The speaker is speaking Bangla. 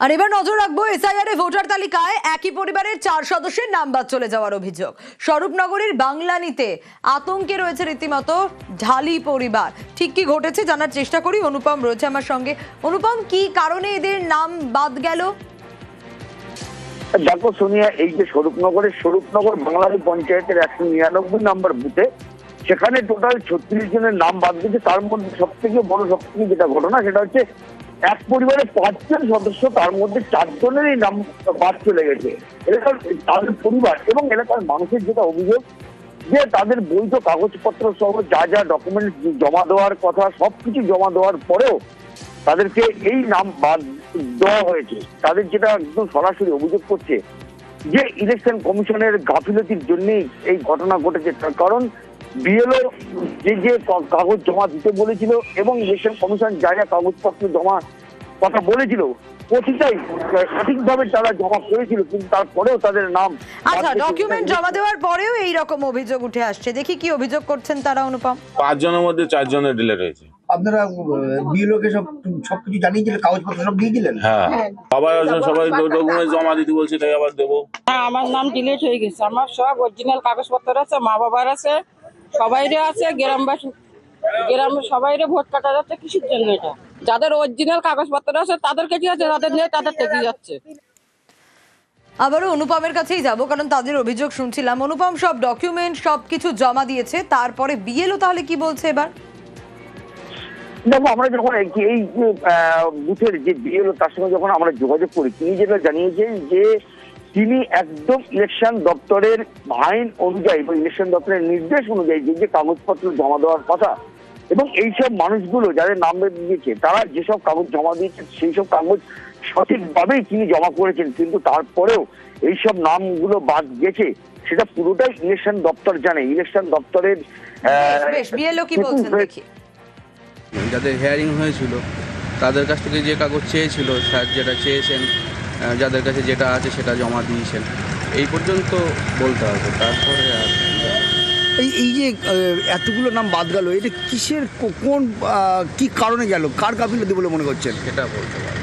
আর এবার নজর রাখবো এসআইআর এ ভোটার তালিকায় একই পরিবারের 4 সদস্যের নাম বাদ চলে যাওয়ার অভিযোগ। স্বরূপনগরের বাংলানিতে আতঙ্কে রয়েছে রীতিমতো ঢালি পরিবার। ঠিক কি ঘটেছে জানার চেষ্টা করি, অনুপম রয়েছে আমার সঙ্গে। অনুপম, কি কারণে এদের নাম বাদ গেল? দেখো সোনিয়া, এই যে স্বরূপনগর বাংলানি পঞ্চায়েতের 199 নম্বর বুথে, সেখানে টোটাল 36 জনের নাম বাদ দিয়েছে। তার মধ্যে সব থেকে যেটা ঘটনা, সেটা হচ্ছে এক পরিবারের 5 জন সদস্য, তার মধ্যে 4 জনেরই নাম বাদ চলে গেছে। এলাকার তাদের পরিবার এবং এলাকার মানুষের যেটা অভিযোগ, যে তাদের বৈধ কাগজপত্র সহ যা ডকুমেন্ট জমা দেওয়ার কথা সবকিছু জমা দেওয়ার পরেও তাদেরকে এই নাম বাদ দেওয়া হয়েছে। তাদের যেটা একদম সরাসরি অভিযোগ করছে যে ইলেকশন কমিশনের গাফিলতির জন্যই এই ঘটনা ঘটেছে। তার কারণ বিএলও যে কাগজ জমা দিতে বলেছিল এবং ইলেকশন কমিশন যা কাগজপত্র জমা কথা বলেছিল প্রতিটাই সঠিকভাবে তারা জমা করেছিল, কিন্তু তারপরেও তাদের নাম। আচ্ছা, ডকুমেন্ট জমা দেওয়ার পরেও এই রকম অভিযোগ উঠে আসছে। দেখি কি অভিযোগ করছেন তারা। অনুপম, 5 জনের মধ্যে 4 জনের ডিলে রয়েছে। আপনারা বিএলও কে সবকিছু জানিয়েছিলেন, কাগজপত্র সব দিয়েছিলেন? হ্যাঁ, সবাই ডকুমেন্ট জমা দিতে বলছে, তাই আবার দেবো। হ্যাঁ, আমার নাম ডিলিট হয়ে গেছে। আমার সব অরিজিনাল কাগজপত্র আছে, মা বাবার আছে, সবাইরে আছে। গ্রামের সবাইরে ভোট কাটা যাচ্ছে কিসের জন্য? এটা যাদের অরিজিনাল কাগজপত্র আছে তাদেরকে ঠিক আছে, যাদের নেই তাদের টেকে যাচ্ছে। আবারও অনুপমের কাছেই যাব, কারণ তাদের অভিযোগ শুনছিলাম। অনুপম, সব ডকুমেন্ট সবকিছু জমা দিয়েছে, তারপরে বিএলও তাহলে কি বলছে এবার? দেখো, আমরা যখন এই যে বুথের যে বিএলও, তার সঙ্গে যখন আমরা যোগাযোগ করি, তিনি যেটা জানিয়েছেন যে তিনি একদম ইলেকশন দপ্তরের আইন অনুযায়ী বা ইলেকশন দপ্তরের নির্দেশ অনুযায়ী যে কাগজপত্র জমা দেওয়ার কথা, এবং এইসব মানুষগুলো যাদের নাম দিয়েছে তারা যেসব কাগজ জমা দিয়েছে সেই সব কাগজ সঠিকভাবেই তিনি জমা করেছেন, কিন্তু তারপরেও এইসব নামগুলো বাদ গেছে সেটা পুরোটাই ইলেকশন দপ্তর জানে। ইলেকশন দপ্তরের বিএলও কি বলছেন দেখি। যাদের হিয়ারিং হয়েছিল তাদের কাছ থেকে যে কাগজ চেয়েছিল, স্যার যেটা চেয়েছেন, যাদের কাছে যেটা আছে সেটা জমা দিয়েছেন, এই পর্যন্ত বলতে হবে। তারপরে আর এই যে এতগুলো নাম বাদ গেল, এটা কিসের কোন কি কারণে গেল, কার গাফিলতি বলে মনে করছেন? সেটা বলতে পারবো।